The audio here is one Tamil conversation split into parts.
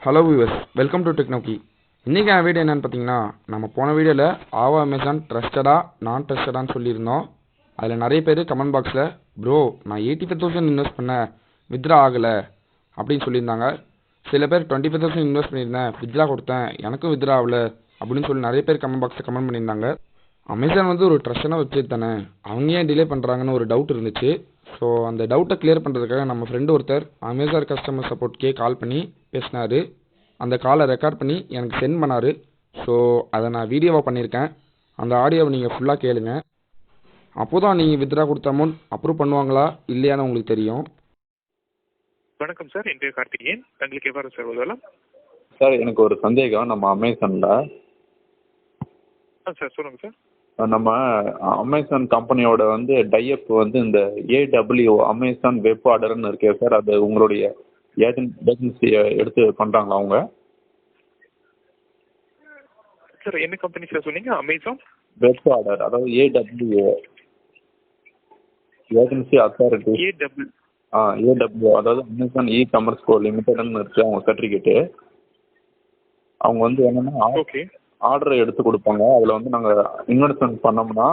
Hello viewers, welcome to Technoki. இன்றைக்கான வீடியோ என்னென்னு பார்த்தீங்கன்னா, நம்ம போன வீடியோவில் ஆவா அமேசான் ட்ரஸ்டடா நான் ட்ரஸ்டடான்னு சொல்லியிருந்தோம். அதில் நிறைய பேர் கமெண்ட் பாக்ஸில் ப்ரோ நான் 85,000 இன்வெஸ்ட் பண்ணேன் வித்ரா ஆகலை அப்படின்னு சொல்லியிருந்தாங்க. சில பேர் 25,000 இன்வெஸ்ட் பண்ணியிருந்தேன் வித்ரா கொடுத்தேன் எனக்கும் வித்ரா ஆகலை அப்படின்னு சொல்லி நிறைய பேர் கமெண்ட் பாக்ஸில் கமெண்ட் பண்ணியிருந்தாங்க. அமேசான் வந்து ஒரு ட்ரஸ்டான வெப்சைட் தானே, அவங்க ஏன் டிலே பண்ணுறாங்கன்னு ஒரு டவுட் இருந்துச்சு. ஸோ அந்த டவுட்டை கிளியர் பண்ணுறதுக்காக நம்ம ஃப்ரெண்டு ஒருத்தர் அமேசான் கஸ்டமர் சப்போர்ட்கே கால் பண்ணி பேசினார். அந்த காலை ரெக்கார்ட் பண்ணி எனக்கு சென்ட் பண்ணார். ஸோ அதை நான் வீடியோவாக பண்ணியிருக்கேன். அந்த ஆடியோவை நீங்கள் ஃபுல்லாக கேளுங்க. அப்போ தான் நீங்கள் வித்ரா கொடுத்த அமௌண்ட் அப்ரூவ் பண்ணுவாங்களா இல்லையான்னு உங்களுக்கு தெரியும். வணக்கம் சார், என் பேர் கார்த்திகேயன். உங்களுக்கு எவ்வாறு சார் உதவலாம்? சார் எனக்கு ஒரு சந்தேகம். நம்ம அமேசானில் சார் சொல்லுங்கள் சார். நம்ம அமேசான் கம்பெனியோட வந்து டைஅப் வந்து இந்த ஏடபிள்யூ அமேசான் வெப் ஆர்டர்னு இருக்கே சார், அது உங்களுடைய ஏஜென்சியை எடுத்து பண்ணுறாங்களா அவங்க? சார் என்ன கம்பெனி சார் சொன்னீங்க? அமேசான் வெப் ஆர்டர், அதாவது ஏடபிள்யூ ஏஜென்சி அத்தாரிட்டி. ஏடபிள்யூ அதாவது அமேசான் இ காமர்ஸ் கோ லிமிடெட்னு இருக்குது அவங்க சர்டிஃபிகேட்டு. அவங்க வந்து என்னென்னா ஆர்டரை எடுத்து கொடுப்பாங்க. அதில் வந்து நாங்கள் இன்வெஸ்ட்மெண்ட் பண்ணோம்னா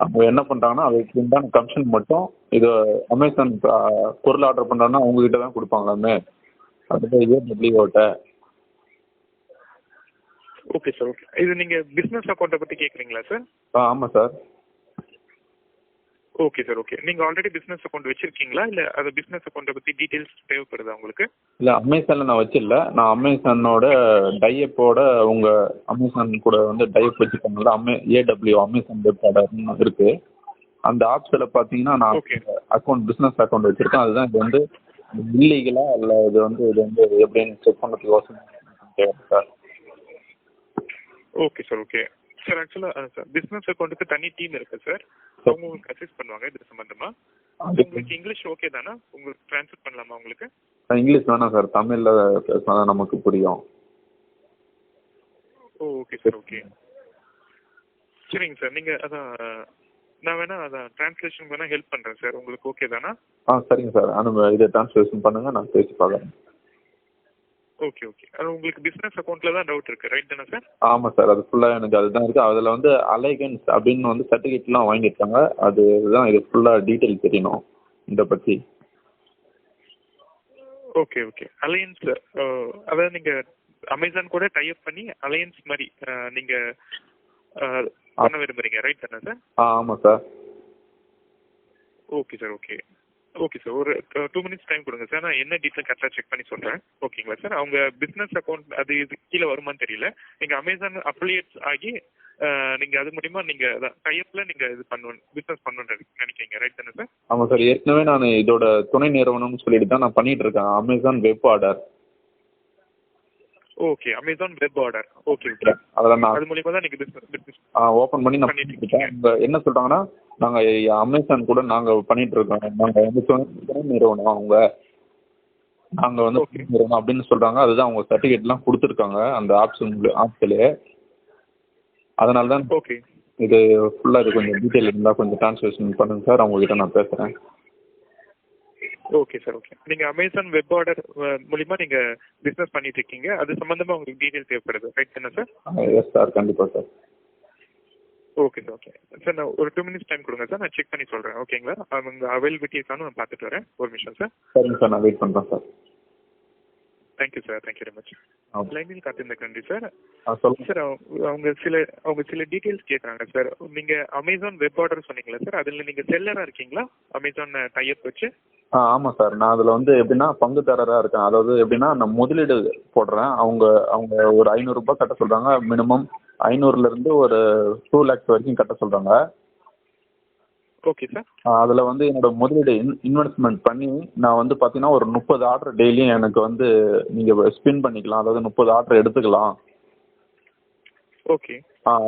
அவங்க என்ன பண்ணுறாங்கன்னா அதுக்கு உண்டான கமிஷன் மட்டும் இது அமேசான் பொருள் ஆர்டர் பண்ணுறாங்கன்னா அவங்ககிட்ட தான் கொடுப்பாங்களாமே. அது ஏடபிள்யூட்ட. Okay sir, okay. இது நீங்கள் பிஸ்னஸ் அக்கௌண்ட்டை பற்றி கேட்குறீங்களா சார்? ஆமாம் சார். Okay sir, okay. நீங்கள் ஆல்ரெடி பிஸ்னஸ் அக்கௌண்ட் வச்சுருக்கீங்களா, இல்லை அது பிஸ்னஸ் அக்கௌண்ட்டை பற்றி டீட்டெயில்ஸ் தேவைப்படுதா உங்களுக்கு? இல்லை, அமேசானில் நான் வச்சிடல. நான் அமேசானோட டைஅப்போட உங்கள் அமேசான் கூட வந்து டைஅப் வச்சுருக்காங்கல்ல, ஏடபிள்யூ அமேசான் வெப் ஆர்டர்னு இருக்குது. அந்த ஆப்ஸில் பார்த்தீங்கன்னா நான் அக்கௌண்ட் பிஸ்னஸ் அக்கௌண்ட் வச்சுருக்கேன். அதுதான் இது வந்து இல்லீகலா இல்லை இது வந்து எப்படின்னு செக் பண்ணுறதுக்கு தேவை sir. Okay sir, okay sir. ஆக்சுவலாக சார் பிஸ்னஸ் அக்கௌண்ட்டுக்கு தனி டீம் இருக்குது சார். அவங்க உங்களுக்கு அசிஸ்ட் பண்ணுவாங்க இது சம்மந்தமாக. உங்களுக்கு இங்கிலீஷ் ஓகே தானே? உங்களுக்கு ட்ரான்ஸ்ஃபர் பண்ணலாமா உங்களுக்கு? இங்கிலீஷ் வேணாம் சார், தமிழில் பேசினா நமக்கு புரியும். Okay sir, okay. சரிங்க சார், நீங்கள் அதான் நான் அதான் ட்ரான்ஸ்லேஷன் வேணால் ஹெல்ப் பண்ணுறேன் சார். உங்களுக்கு ஓகே தானே? சரிங்க சார். இதை ட்ரான்ஸ்லேஷன் பண்ணுங்கள், நான் பேசி பார்க்குறேன். Okay, okay. அது உங்களுக்கு பிஸ்னஸ் அக்கௌண்ட்டில் தான் டவுட் இருக்குது, ரைட் தானே சார்? ஆமாம் சார், அது ஃபுல்லாக எனக்கு அதுதான் இருக்குது. அதில் வந்து அலைகன்ஸ் அப்படின்னு வந்து சர்டிஃபிகேட்லாம் வாங்கியிருக்காங்க. அதுதான் இது ஃபுல்லாக டீட்டெயில் தெரியணும் இதை பற்றி. Okay, okay. அலையன்ஸ் அதாவது நீங்கள் அமேசான் கூட டைப் பண்ணி அலையன்ஸ் மாதிரி நீங்கள் பண்ண விரும்புகிறீங்க, ரைட் தானே சார்? ஆமாம் sir. Okay sir, okay. Okay sir, ஒரு 2 மினிட்ஸ் டைம் கொடுங்க சார். நான் என்ன டீட்டெயில் கரெக்டாக செக் பண்ணி சொல்கிறேன். ஓகேங்களா சார்? அவங்க பிஸ்னஸ் அக்கௌண்ட் அது இது கீழே வருமானு தெரியல. நீங்கள் அமேசான் அஃபிலியேட்ஸ் ஆகி நீங்கள் அது மூலிமா நீங்கள் அதான் டைப்பில் நீங்கள் இது பிஸ்னஸ் பண்ணணுன்னு நினைக்கிறீங்க, ரைட் தானே சார்? ஆமாம் சார். ஏற்கனவே நான் இதோட துணை நிறுவனம்னு சொல்லிட்டு தான் நான் பண்ணிட்டு இருக்கேன், Amazon web order. Okay, Amazon web order. Okay, okay. அதில் நான் அது மூலிமா தான் நீங்கள் பிஸ்னஸ் ஓப்பன் பண்ணி நான் பண்ணிட்டு இருக்கேன். அவங்க என்ன சொல்கிறாங்கன்னா நாங்கள் அமேசான் கூட நாங்கள் பண்ணிட்டு இருக்கோம், நாங்கள் வந்து துணை நிறுவனம் அவங்க, நாங்கள் வந்து நிறுவனம் அப்படின்னு சொல்கிறாங்க. அதுதான் அவங்க சர்டிஃபிகேட்லாம் கொடுத்துருக்காங்க அந்த ஆப்ஸ்லேயே. அதனால தான் ஓகே இது ஃபுல்லாக இது கொஞ்சம் டீட்டெயில் இருந்தால் கொஞ்சம் ட்ரான்ஸ்லேஷன் பண்ணுங்கள் சார், அவங்ககிட்ட நான் பேசுகிறேன். Okay sir, okay. நீங்கள் அமேசான் வெப் ஆர்டர் மூலிமா நீங்கள் பிஸ்னஸ் பண்ணிட்டு இருக்கீங்க, அது சம்மந்தமாக உங்களுக்கு டீட்டெயில் தேவைப்படுது, ரைட் தானே சார்? எஸ் சார், கண்டிப்பாக sir. Okay sir, okay sir. நான் ஒரு 2 மினிட்ஸ் டைம் கொடுங்க சார், நான் செக் பண்ணி சொல்கிறேன். ஓகேங்களா? அவங்க அவைலபிலிட்டி இருக்கான்னு நான் பார்த்துட்டு வரேன். ஒரு நிமிஷம் சார். சரிங்க சார், நான் வெயிட் பண்ணுறேன் sir. Thank you sir, thank you very much. லைனில் காத்திருந்த நன்றி சார். சொல்லுங்கள் சார். அவங்க சில டீட்டெயில்ஸ் கேட்குறாங்க சார். நீங்கள் அமேசான் வெப் ஆர்டர் சொன்னீங்களா சார், அதில் நீங்கள் செல்லராக இருக்கீங்களா அமேசான் டைப் வச்சு? ஆமாம் சார். நான் அதில் வந்து எப்படின்னா பங்குதாரராக இருக்கேன். அதாவது எப்படின்னா நான் முதலீடு போடுறேன். அவங்க ஒரு 500 ரூபாய் கட்ட சொல்கிறாங்க. மினிமம் 500லேருந்து ஒரு 2 lakhs வரைக்கும் கட்ட சொல்கிறாங்க. Okay sir. அதில் வந்து என்னோட முதலீடு இன்வெஸ்ட்மெண்ட் பண்ணி நான் வந்து பார்த்தீங்கன்னா ஒரு 30 ஆர்டர் டெய்லியும் எனக்கு வந்து நீங்கள் ஸ்பின் பண்ணிக்கலாம். அதாவது 30 ஆர்டர் எடுத்துக்கலாம். ஓகே.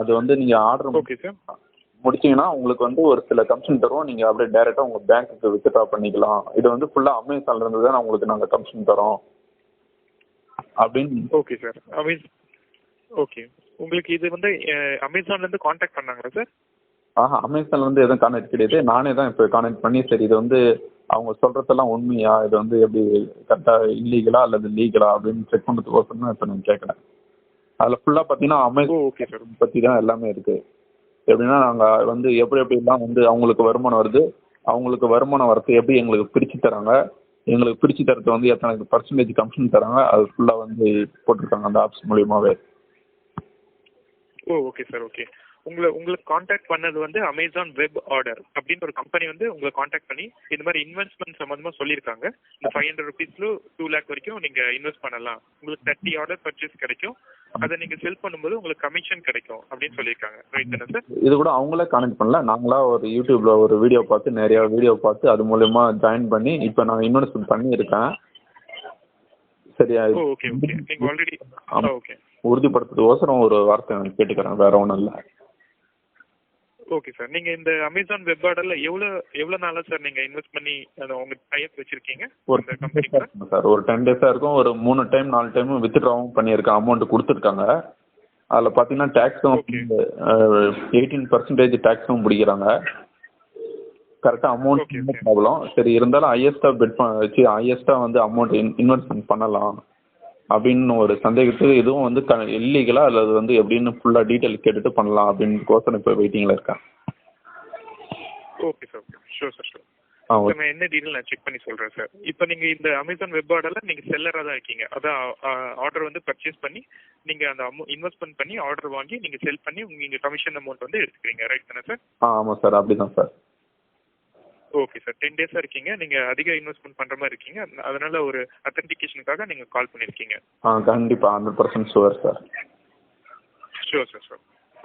அது வந்து நீங்கள் ஆர்டர் ஓகே சார் முடிச்சிங்கன்னா உங்களுக்கு வந்து ஒரு சில கமிஷன் தருவோம். நீங்கள் அப்படியே டைரெக்டாக உங்கள் பேங்க்குக்கு வித்ட்ரா பண்ணிக்கலாம். இது வந்து ஃபுல்லாக அமேசான்லேருந்து தான் உங்களுக்கு நாங்கள் கமிஷன் தரோம் அப்படின்னு. Okay sir. ஓகே. உங்களுக்கு இது வந்து அமேசான்லேருந்து காண்டாக்ட் பண்ணாங்களா சார்? அமேசான்லேருந்து எதுவும் கான்டாக்ட் கிடையாது. நானே தான் இப்போ கான்டாக்ட் பண்ணி சரி இது வந்து அவங்க சொல்கிறதெல்லாம் உண்மையா, இது வந்து எப்படி கரெக்டாக இல்லீகலா அல்லது லீகலா அப்படின்னு செக் பண்ணுறதுக்கோசரம் தான் இப்போ நான் கேட்குறேன். அதில் ஃபுல்லாக பார்த்தீங்கன்னா அமேசான் பற்றி தான் எல்லாமே இருக்குது. எப்படின்னா நாங்கள் வந்து எப்படிலாம் வந்து அவங்களுக்கு வருமானம் வருது, அவங்களுக்கு வருமானம் வரது எப்படி எங்களுக்கு பிரித்து தராங்க, எங்களுக்கு பிரித்து தரது வந்து எத்தனை பர்சன்டேஜ் கமிஷன் தராங்க, அது ஃபுல்லாக வந்து போட்டிருக்காங்க அந்த ஆப்ஸ் மூலியமாகவே. Okay sir, okay. உங்களுக்கு காண்டாக்ட் பண்ணது வந்து அமேசான் வெப் ஆர்டர் அப்படின்னு ஒரு கம்பெனி வந்து உங்களை காண்டாக்ட் பண்ணி இந்த மாதிரி இன்வெஸ்ட்மெண்ட் சம்மந்தமாக சொல்லியிருக்காங்க. இந்த 500 rupees $2 lakh வரைக்கும் நீங்கள் இன்வெஸ்ட் பண்ணலாம், உங்களுக்கு 30 ஆர்டர் பர்ச்சேஸ் கிடைக்கும், அதை நீங்கள் செல் பண்ணும்போது உங்களுக்கு கமிஷன் கிடைக்கும் அப்படின்னு சொல்லியிருக்காங்க. ரைட் தானே சார்? இது கூட அவங்களே கான்டெக்ட் பண்ணல, நாங்களா ஒரு யூடியூப்ல ஒரு வீடியோ பார்த்து நிறைய வீடியோ பார்த்து அது மூலயமா ஜாயின் பண்ணி இப்போ நான் இன்வெஸ்ட்மெண்ட் பண்ணியிருக்கேன். சரியா? Okay okay. நீங்கள் ஆல்ரெடி ஓகே உறுதிப்படுத்துறதுக்கோசரம் ஒரு வார்த்தை கேட்டுக்கிறேன், வேற ஒன்றும் இல்லை. Okay sir. நீங்கள் இந்த அமேசான் வெப் ஆர்டரில் எவ்வளோ நாளாக சார் நீங்கள் இன்வெஸ்ட் பண்ணி அதை உங்க டைப் வச்சுருக்கீங்க ஒரு கம்பெனி சார்? ஒரு 10 days இருக்கும். ஒரு 3 டைம் 4 டைம் வித்ட்ராவும் பண்ணியிருக்கேன், அமௌண்ட் கொடுத்துருக்காங்க. அதில் பார்த்தீங்கன்னா டேக்ஸும் 18% டேக்ஸும் பிடிக்கிறாங்க. கரெக்டாக அமௌண்ட் ப்ராப்ளம். சரி, இருந்தாலும் ஹையஸ்ட்டாக வந்து அமௌண்ட் இன்வெஸ்ட்மெண்ட் பண்ணலாம் அப்படின்னு ஒரு சந்தேகத்துக்கு, இதுவும் வந்து இல்லீகலா அல்லது வந்து எப்படின்னு ஃபுல்லாக டீட்டெயில் கேட்டுட்டு பண்ணலாம் அப்படின்னு கோசரம் இப்போ வெயிட்டிங்கில் இருக்கேன். Okay sir, sure sir, sure. நான் என்ன டீட்டெயில் நான் செக் பண்ணி சொல்கிறேன் சார். இப்போ நீங்கள் இந்த அமேசான் வெப் ஆர்டரில் நீங்கள் செல்லராக தான் இருக்கீங்க, அதான் ஆர்டர் வந்து பர்ச்சேஸ் பண்ணி நீங்கள் அந்த இன்வெஸ்ட்மெண்ட் பண்ணி ஆர்டர் வாங்கி நீங்கள் செல் பண்ணி நீங்கள் கமிஷன் அமௌண்ட் வந்து எடுத்துக்கிறீங்க. ரைட் தானே சார்? ஆமாம் சார், அப்படி தான் சார். Okay sir. 10 days இருக்கீங்க, நீங்கள் அதிக இன்வெஸ்ட்மெண்ட் பண்ணுற மாதிரி இருக்கீங்க, அதனால ஒரு அத்தன்டிகேஷனுக்காக நீங்கள் கால் பண்ணியிருக்கீங்க. கண்டிப்பாக 100% sure sir. Sure sir, sure.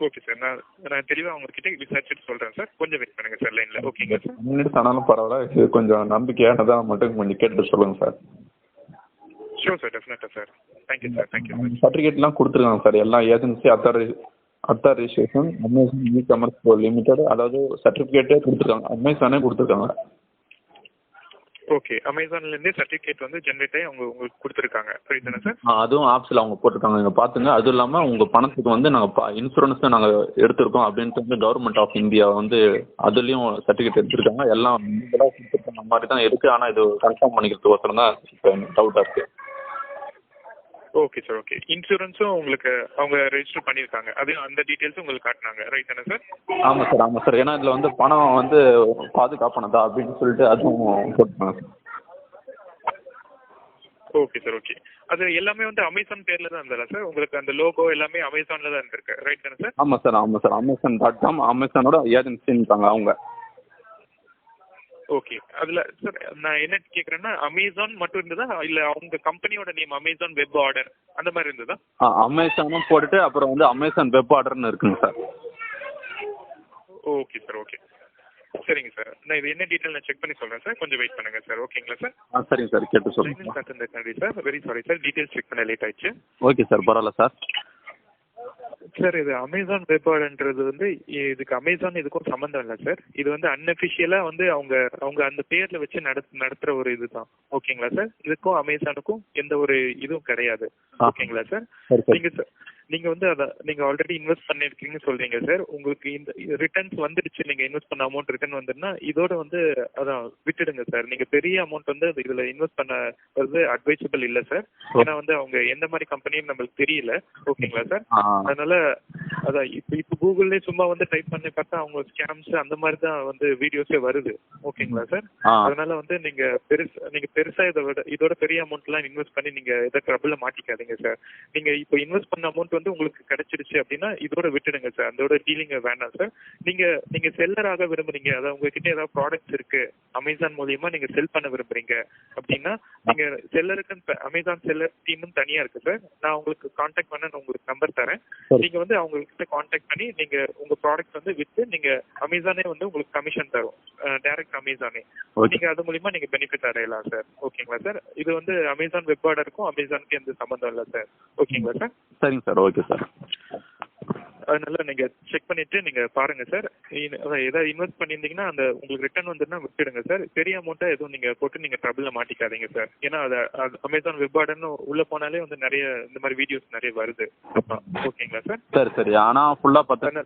Okay sir. நான் தெளிவாக உங்ககிட்ட விசாரிச்சுட்டு சொல்கிறேன் சார். கொஞ்சம் வெயிட் பண்ணுங்கள் சார் லைனில். ஓகேங்க சார்? மினிட்ஸ் ஆனாலும் பரவாயில்ல, இது கொஞ்சம் நம்பிக்கையானதாக மட்டும் கொஞ்சம் கேட்டு சொல்லுங்கள் சார். ஷுவர் சார், டெஃபினட்டாக sir. Thank you sir, thank you sir. சர்டிஃபிகேட்லாம் கொடுத்துருக்காங்க சார், எல்லா agency authorisation Amazon e commerce limited, அதாவது சர்டிஃபிகேட்டே கொடுத்துருக்காங்க, அமேசானே கொடுத்துருக்காங்க. ஓகே, அமேசான்லேருந்தே சர்டிஃபிகேட் வந்து ஜென்ரேட் ஆகி உங்களுக்கு கொடுத்துருக்காங்க. ரைட் தானே சார்? அதுவும் ஆப்ஸில் அவங்க போட்டிருக்காங்க, நீங்கள் பார்த்துங்க. அதுவும் இல்லாமல் உங்கள் பணத்துக்கு வந்து நாங்கள் இன்சூரன்ஸும் நாங்கள் எடுத்திருக்கோம் அப்படின்ட்டு வந்து கவர்மெண்ட் ஆஃப் இந்தியா வந்து அதுலேயும் சர்டிஃபிகேட் எடுத்திருக்காங்க. எல்லாம் கொடுத்துருக்காங்க மாதிரி தான் இருக்குது. ஆனால் இது கன்ஃபார்ம் பண்ணிக்கிறதுக்கோசரம் தான் இப்போ டவுட்டாக இருக்குது. Okay sir, okay. இன்சூரன்ஸும் உங்களுக்கு அவங்க ரெஜிஸ்டர் பண்ணியிருக்காங்க, அதையும் அந்த டீட்டெயில்ஸும் உங்களுக்கு காட்டினாங்க. ரைட் தானே சார்? ஆமாம் சார், ஆமாம் சார். ஏன்னா இதில் வந்து பணம் வந்து பாதுகாப்பானதா அப்படின்னு சொல்லிட்டு அதுவும் போட்டுருக்காங்க சார். Okay sir, okay. அது எல்லாமே வந்து அமேசான் பேரில் தான் இருந்ததா சார்? உங்களுக்கு அந்த லோகோ எல்லாமே அமேசானில் தான் இருந்திருக்கு. ரைட் தானே சார்? ஆமாம் சார், ஆமாம் சார். Amazon.com அமேசானோட ஏஜென்சின்றாங்க அவங்க. ஓகே. அதில் சார் நான் என்ன கேட்குறேன்னா, அமேசான் மட்டும் இருந்ததா இல்லை அவங்க கம்பெனியோட நேம் அமேசான் வெப் ஆர்டர் அந்த மாதிரி இருந்ததா? அமேசானும் போட்டுட்டு அப்புறம் வந்து அமேசான் வெப் ஆர்டர்னு இருக்குங்க சார். Okay sir, okay. சரிங்க சார், நான் இது என்ன டீட்டெயில் நான் செக் பண்ணி சொல்கிறேன் சார். கொஞ்சம் வெயிட் பண்ணுங்கள் சார். ஓகேங்களா சார்? சரிங்க சார், கேட்டு சொல்லுங்கள் sir. Very sorry sir, details check பண்ண லேட் ஆயிடுச்சு. ஓகே சார், பரவாயில்ல சார். சார், இது அமேசான் வெப் ஆர்டர்ன்றது வந்து இதுக்கு அமேசான் இதுக்கும் சம்மந்தம் இல்லை சார். இது வந்து அன்அஃபிஷியலாக வந்து அவங்க அந்த பேரில் வச்சு நடத்துகிற ஒரு இது தான். ஓகேங்களா சார்? இதுக்கும் அமேசானுக்கும் எந்த ஒரு இதுவும் கிடையாது. ஓகேங்களா சார்? நீங்கள் வந்து அதை நீங்கள் ஆல்ரெடி இன்வெஸ்ட் பண்ணியிருக்கீங்கன்னு சொல்கிறீங்க சார். உங்களுக்கு இந்த ரிட்டர்ன்ஸ் வந்துடுச்சு, நீங்கள் இன்வெஸ்ட் பண்ண அமௌண்ட் ரிட்டர்ன் வந்துடுன்னா இதோட வந்து அதான் விட்டுடுங்க சார். நீங்கள் பெரிய அமௌண்ட் வந்து இதில் இன்வெஸ்ட் பண்ண வந்து அட்வைசபிள் இல்லை சார். ஏன்னா வந்து அவங்க எந்த மாதிரி கம்பெனின்னு நம்மளுக்கு தெரியல. ஓகேங்களா சார்? அதனால அதான் இப்போ கூகுள்லேயே சும்மா வந்து டைப் பண்ணி பார்த்தா அவங்க ஸ்கேம்ஸ் அந்த மாதிரி தான் வந்து வீடியோஸே வருது. ஓகேங்களா சார்? அதனால வந்து நீங்கள் பெருசாக இதோட பெரிய அமௌண்ட்லாம் இன்வெஸ்ட் பண்ணி நீங்கள் எதை ட்ரபிளில் மாட்டிக்காதீங்க சார். நீங்கள் இப்போ இன்வெஸ்ட் பண்ண அமௌண்ட் வந்து உங்களுக்கு கிடைச்சிருச்சு அப்படின்னா இதோட விட்டுடுங்க சார். அதோட டீலிங் வேண்டாம் சார். நீங்க செல்லராக விரும்புறீங்க, அதாவது உங்ககிட்ட ஏதாவது ப்ராடக்ட்ஸ் இருக்கு அமேசான் மூலியமா நீங்க செல் பண்ண விரும்புறீங்க அப்படின்னா நீங்க செல்லருக்கு அமேசான் செல்லர் டீமும் தனியா இருக்கு சார். நான் உங்களுக்கு கான்டாக்ட் பண்ண உங்களுக்கு நம்பர் தரேன். நீங்க வந்து அவங்ககிட்ட கான்டாக்ட் பண்ணி நீங்க உங்க ப்ராடக்ட் வந்து வித்து நீங்க அமேசானே வந்து உங்களுக்கு கமிஷன் தரும், டைரக்ட் அமேசானே. நீங்க அது மூலியமா நீங்க பெனிஃபிட் அடையலாம் சார். ஓகேங்களா சார்? இது வந்து அமேசான் வெப் ஆர்டருக்கும் அமேசானுக்கு எந்த சம்பந்தம் இல்லை சார். ஓகேங்களா சார்? சரிங்க சார், ஓகே சார். அதனால நீங்க செக் பண்ணிட்டு நீங்க பாருங்க சார். ஏதாவது இன்வெஸ்ட் பண்ணியிருந்தீங்கன்னா அந்த உங்களுக்கு ரிட்டர்ன் வந்துன்னா விட்டுடுங்க சார். பெரிய அமௌண்ட்டா எதுவும் நீங்க போட்டு நீங்க ட்ரபிள்ல மாட்டிக்காதீங்க சார். ஏன்னா அது அமேசான் வெப் ஆர்டர்னு உள்ள போனாலே வந்து நிறைய இந்த மாதிரி வீடியோஸ் நிறைய வருது. ஓகேங்களா சார்? சரி சரி. ஆனால் ஃபுல்லாக பார்த்தா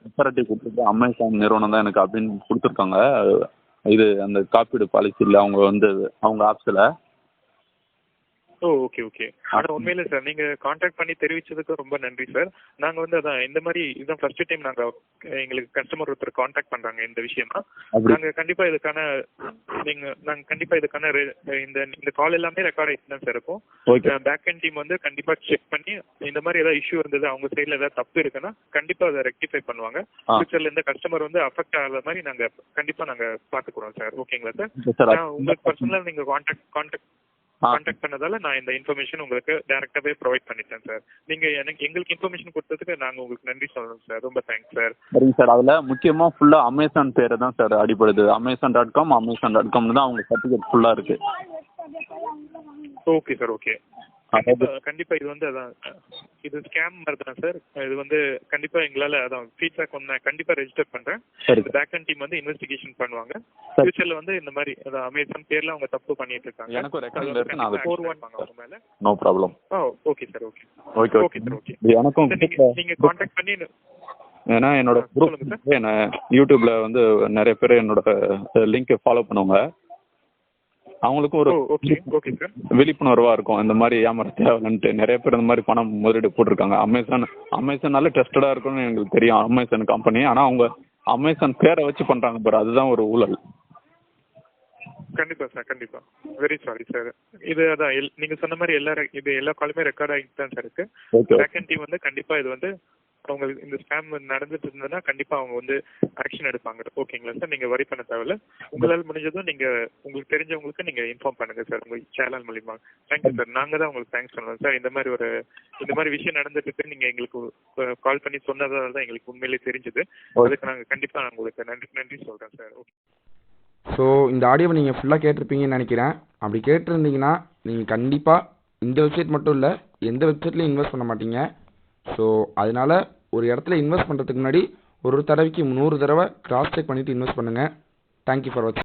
கொடுத்துட்டு அமேசான் நிறுவனம் தான் எனக்கு அப்படின்னு கொடுத்துருக்காங்க. இது அந்த காப்பீடு பாலிசி இல்லை அவங்க வந்து அவங்க ஆப்ஸில். Okay okay. ஆனால் உண்மையிலே சார் நீங்கள் காண்டாக்ட் பண்ணி தெரிவித்ததுக்கு ரொம்ப நன்றி சார். நாங்கள் வந்து அதான் இந்த மாதிரி இதுதான் ஃபர்ஸ்ட் டைம் நாங்கள் எங்களுக்கு கஸ்டமர் ஒருத்தர் காண்டாக்ட் பண்ணுறாங்க இந்த விஷயமா. நாங்கள் கண்டிப்பாக இதுக்கான நாங்கள் கண்டிப்பாக இதுக்கான இந்த கால் எல்லாமே ரெக்கார்ட் ஆகிட்டு தான் சார் இருக்கும். பேக் அண்ட் டீம் வந்து கண்டிப்பாக செக் பண்ணி இந்த மாதிரி ஏதாவது இஷ்யூ இருந்தது அவங்க சைடில் ஏதாவது தப்பு இருக்குன்னா கண்டிப்பாக அதை ரெக்டிஃபை பண்ணுவாங்க. ஃபியூச்சரில் இந்த கஸ்டமர் வந்து அஃபெக்ட் ஆகாத மாதிரி நாங்கள் கண்டிப்பாக நாங்கள் பார்த்துக்குறோம் சார். ஓகேங்களா சார்? உங்களுக்கு பர்சனலாக நீங்கள் கான்டாக்ட் பண்ணதால நான் இந்த இன்ஃபர்மேஷன் உங்களுக்கு டைரக்டாவே ப்ரொவைட் பண்ணிட்டேன் சார். நீங்க எங்களுக்கு இன்ஃபர்மேஷன் கொடுத்ததுக்கு நாங்க உங்களுக்கு நன்றி சொல்லணும் சார். ரொம்ப தேங்க்ஸ் சார். சரிங்க சார். அதுல முக்கியமா ஃபுல்லா அமேசான் பேரை தான் சார் அடிப்படுது. amazon.com தான் அவங்க சர்டிஃபிகேட் ஃபுல்லா இருக்கு. Okay sir. ஓகே. கண்டிப்பா இது வந்து அதான் இது ஸ்கேம் மாதிரி தான் சார். இது வந்து கண்டிப்பா எங்களால அதான் ஃபீட்பேக் ஒன்று கண்டிப்பா ரெஜிஸ்டர் பண்றேன். பேக் அண்ட் டீம் வந்து இன்வெஸ்டிகேஷன் பண்ணுவாங்க. ஃபியூச்சர்ல வந்து இந்த மாதிரி அமேசான் பேர்ல அவங்க தப்பு பண்ணிட்டு இருக்காங்க. எனக்கு ரெக்கார்ட்ல இருக்கு. நான் 415 அவங்க மேல. No problem. Okay sir. Okay okay sir. Okay. எனக்கும் நீங்க கான்டாக்ட் பண்ணி ஏன்னா என்னோட குரூப் என்ன யூடியூப்ல வந்து நிறைய பேர் என்னோட லிங்க் ஃபாலோ பண்ணுவாங்க. அவங்களுக்கும் ஒரு விழிப்புணர்வா இருக்கும் இந்த மாதிரி ஏமாற தேவைன்ட்டு. நிறைய பேர் இந்த மாதிரி பணம் முதலீடு போட்டிருக்காங்க. அமேசானால ட்ரஸ்டடா இருக்கும்னு எங்களுக்கு தெரியும் அமேசான் கம்பெனி. ஆனா அவங்க அமேசான் பேரை வச்சு பண்றாங்க பாரு, அதுதான் ஒரு ஊழல். கண்டிப்பா சார். கண்டிப்பா. Very sorry sir. இது அதான் நீங்க சொன்ன மாதிரி எல்லா காலுமே ரெக்கார்ட் ஆகிட்டு தான் சார் இருக்கு. பேக் அண்ட் டீம் வந்து கண்டிப்பா இது வந்து அவங்க இந்த ஸ்கேம் நடந்துட்டு இருந்ததுன்னா கண்டிப்பா அவங்க வந்து ஆக்ஷன் எடுப்பாங்க. ஓகேங்களா சார்? நீங்க வரி பண்ண தேவையில்ல. உங்களால் முடிஞ்சதும் நீங்க உங்களுக்கு தெரிஞ்சவங்களுக்கு நீங்க இன்ஃபார்ம் பண்ணுங்க சார் உங்க சேனல் மூலியமா. Thank you sir. நாங்க தான் உங்களுக்கு தேங்க்ஸ் சொல்லணும் சார். இந்த மாதிரி விஷயம் நடந்துட்டு இருக்கு நீங்க எங்களுக்கு கால் பண்ணி சொன்னதால தான் எங்களுக்கு உண்மையிலேயே தெரிஞ்சது. அதுக்கு நாங்க கண்டிப்பா உங்களுக்கு நன்றி சொல்றேன் சார். ஓகே. ஸோ இந்த ஆடியோவை நீங்கள் ஃபுல்லாக கேட்டிருப்பீங்கன்னு நினைக்கிறேன். அப்படி கேட்டிருந்தீங்கன்னா நீங்கள் கண்டிப்பாக இந்த வெப்சைட் மட்டும் இல்லை எந்த வெப்சைட்லையும் இன்வெஸ்ட் பண்ண மாட்டீங்க. ஸோ அதனால ஒரு இடத்துல இன்வெஸ்ட் பண்ணுறதுக்கு முன்னாடி ஒரு தடவைக்கு 100 தடவை கிராஸ் செக் பண்ணிவிட்டு இன்வெஸ்ட் பண்ணுங்கள். தேங்க்யூ ஃபார் வாட்சிங்.